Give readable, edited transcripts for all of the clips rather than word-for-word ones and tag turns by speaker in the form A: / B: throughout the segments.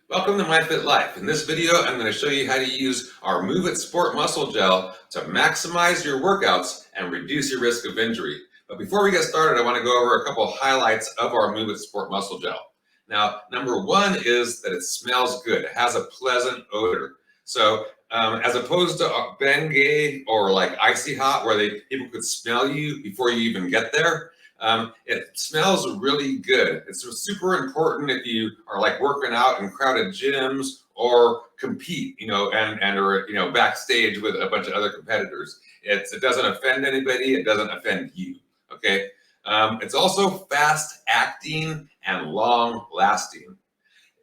A: Welcome to My Fit Life. In this video, I'm going to show you how to use our Muvit Sport Muscle Gel to maximize your workouts and reduce your risk of injury. But before we get started, I want to go over a couple highlights of our Muvit Sport Muscle Gel. Now, number one is that it smells good. It has a pleasant odor. So as opposed to Bengay or like Icy Hot, where people could smell you before you even get there, it smells really good. It's super important if you are like working out in crowded gyms or compete, and or backstage with a bunch of other competitors. It doesn't offend anybody. It doesn't offend you. Okay. It's also fast acting and long lasting.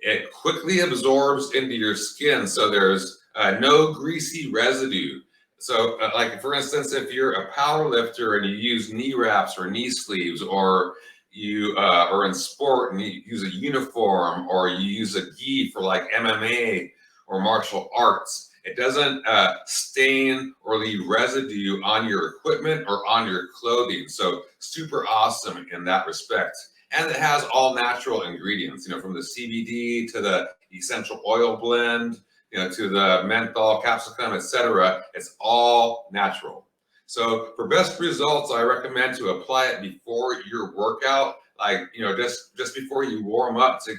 A: It quickly absorbs into your skin, so there's no greasy residue. So like for instance, if you're a power lifter and you use knee wraps or knee sleeves, or you are in sport and you use a uniform, or you use a gi for like MMA or martial arts, it doesn't stain or leave residue on your equipment or on your clothing. So super awesome in that respect. And it has all natural ingredients, from the CBD to the essential oil blend, to the menthol, capsicum, etc. It's all natural. So for best results, I recommend to apply it before your workout, like, just before you warm up, to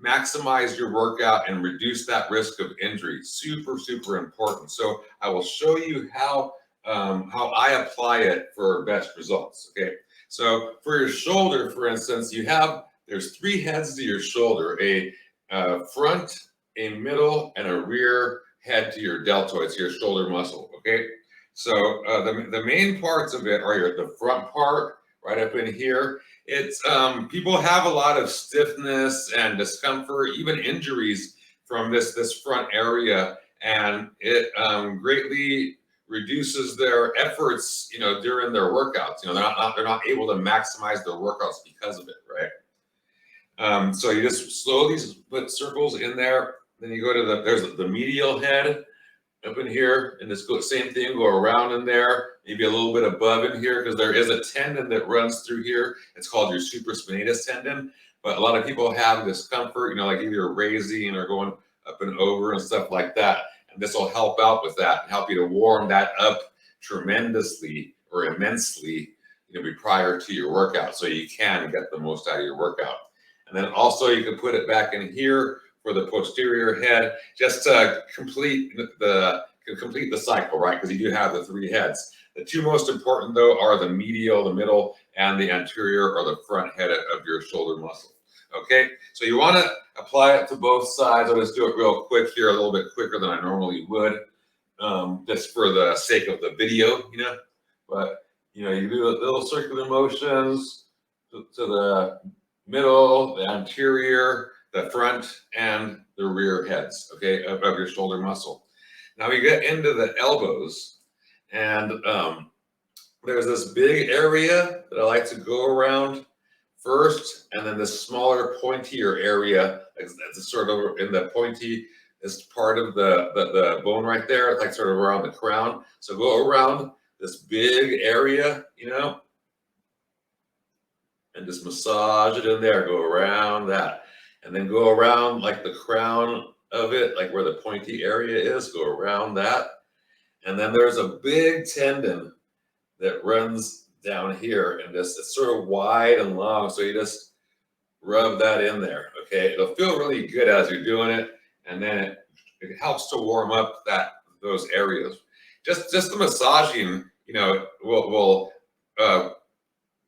A: maximize your workout and reduce that risk of injury. Super, super important. So I will show you how I apply it for best results. Okay. So for your shoulder, for instance, there's three heads to your shoulder: a front, a middle, and a rear head to your deltoid, to your shoulder muscle. Okay. So the main parts of it are the front part right up in here. It's people have a lot of stiffness and discomfort, even injuries from this front area, and it greatly reduces their efforts, during their workouts. They're not able to maximize their workouts because of it, right? So you just slowly put circles in there. Then you go to there's the medial head up in here, and this same thing, go around in there, maybe a little bit above in here, because there is a tendon that runs through here. It's called your supraspinatus tendon. But a lot of people have discomfort, like either raising or going up and over and stuff like that. And this will help out with that and help you to warm that up tremendously or immensely, prior to your workout, so you can get the most out of your workout. And then also you can put it back in here for the posterior head, just to complete the cycle, right? Because you do have the three heads. The two most important, though, are the medial, the middle, and the anterior or the front head of your shoulder muscle. Okay, so you want to apply it to both sides. I'll just do it real quick here, a little bit quicker than I normally would, just for the sake of the video, But, you do little circular motions to the middle, the anterior, the front, and the rear heads, okay, of your shoulder muscle. Now we get into the elbows, and there's this big area that I like to go around first, and then this smaller, pointier area that's sort of in the pointy, this part of the bone right there, like sort of around the crown. So go around this big area, and just massage it in there, go around that, and then go around like the crown of it, like where the pointy area is, go around that. And then there's a big tendon that runs down here, and it's sort of wide and long, so you just rub that in there. Okay, it'll feel really good as you're doing it, and then it helps to warm up those areas. Just the massaging, will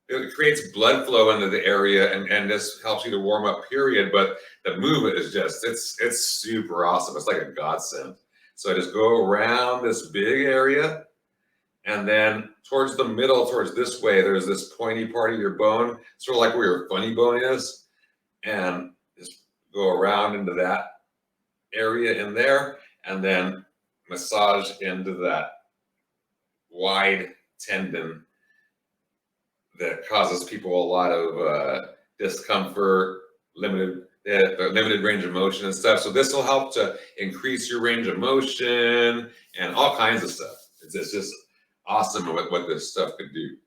A: it creates blood flow into the area, and this helps you to warm up, period. But the movement is it's super awesome. It's like a godsend. So I just go around this big area, and then towards the middle, towards this way, there's this pointy part of your bone, sort of like where your funny bone is, and just go around into that area in there, and then massage into that wide tendon that causes people a lot of discomfort, limited range of motion and stuff. So this will help to increase your range of motion and all kinds of stuff. It's just awesome what this stuff could do.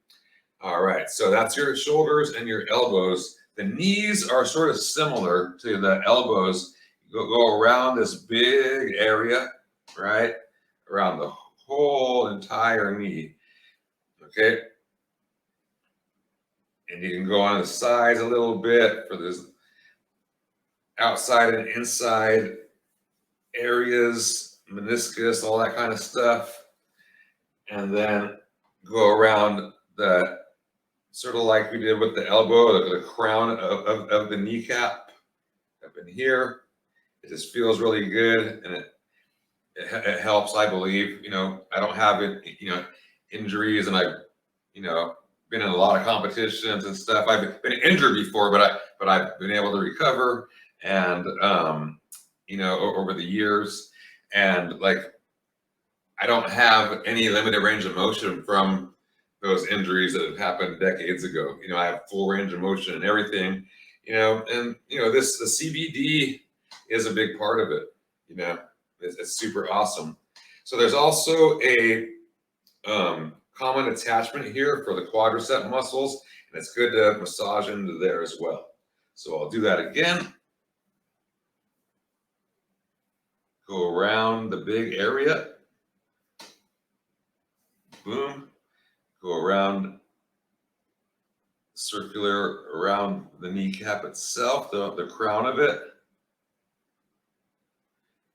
A: All right, so that's your shoulders and your elbows. The knees are sort of similar to the elbows. go around this big area, right? Around the whole entire knee, okay? And you can go on the sides a little bit for this outside and inside areas, meniscus, all that kind of stuff. And then go around the, sort of like we did with the elbow, the crown of the kneecap up in here. It just feels really good, and it helps, I believe. I don't have injuries, and I've been in a lot of competitions and stuff. I've been injured before, but I've been able to recover, and over the years, and like I don't have any limited range of motion from those injuries that have happened decades ago. I have full range of motion and everything. And the CBD is a big part of it. It's super awesome. So there's also a common attachment here for the quadricep muscles, and it's good to massage into there as well. So I'll do that again. Go around the big area. Boom. Go around, circular around the kneecap itself, the crown of it.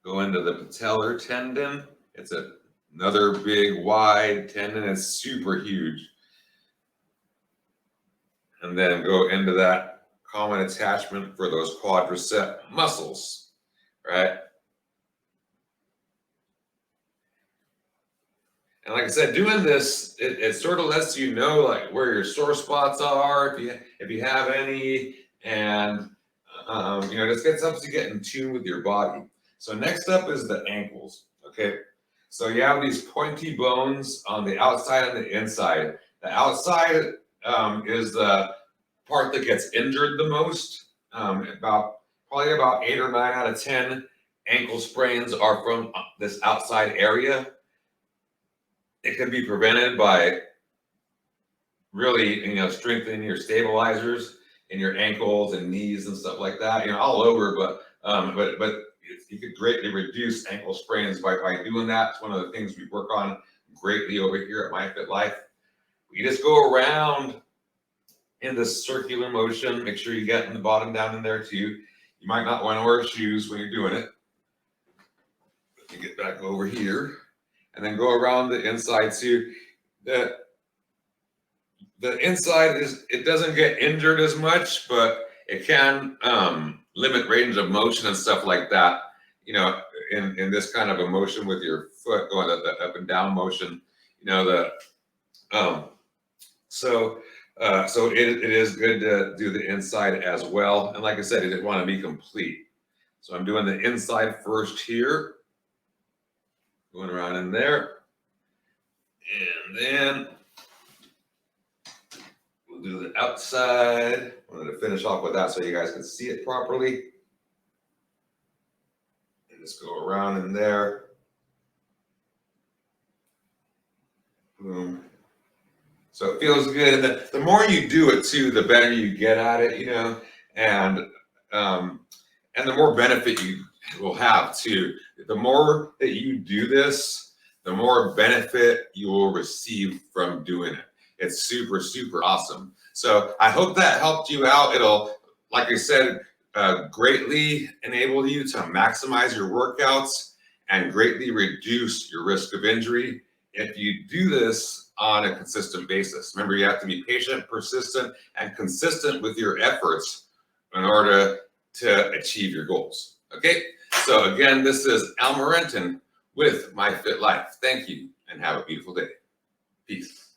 A: Go into the patellar tendon. It's another big wide tendon. It's super huge. And then go into that common attachment for those quadricep muscles, right? And like I said, doing this, it sort of lets you know like where your sore spots are, if you have any, and just helps you get in tune with your body. So next up is the ankles. Okay, so you have these pointy bones on the outside and the inside. The outside is the part that gets injured the most. Probably about 8 or 9 out of 10 ankle sprains are from this outside area. It can be prevented by really, strengthening your stabilizers in your ankles and knees and stuff like that. All over, but you could greatly reduce ankle sprains by doing that. It's one of the things we work on greatly over here at My Fit Life. You just go around in this circular motion. Make sure you get in the bottom down in there too. You might not want to wear shoes when you're doing it. You get back over here. And then go around the inside too. The inside it doesn't get injured as much, but it can limit range of motion and stuff like that. In this kind of a motion with your foot going the up and down motion. So it is good to do the inside as well. And like I said, you didn't want to be complete. So I'm doing the inside first here. Going around in there. And then we'll do the outside. I wanted to finish off with that so you guys can see it properly. And just go around in there. Boom. So it feels good. And the more you do it too, the better you get at it, and the more benefit you will have too. The more that you do this, the more benefit you will receive from doing it. It's super, super awesome. So I hope that helped you out. It'll, like I said, greatly enable you to maximize your workouts and greatly reduce your risk of injury if you do this on a consistent basis. Remember, you have to be patient, persistent, and consistent with your efforts in order to achieve your goals. Okay, so again, this is Al Morenton with My Fit Life. Thank you and have a beautiful day. Peace.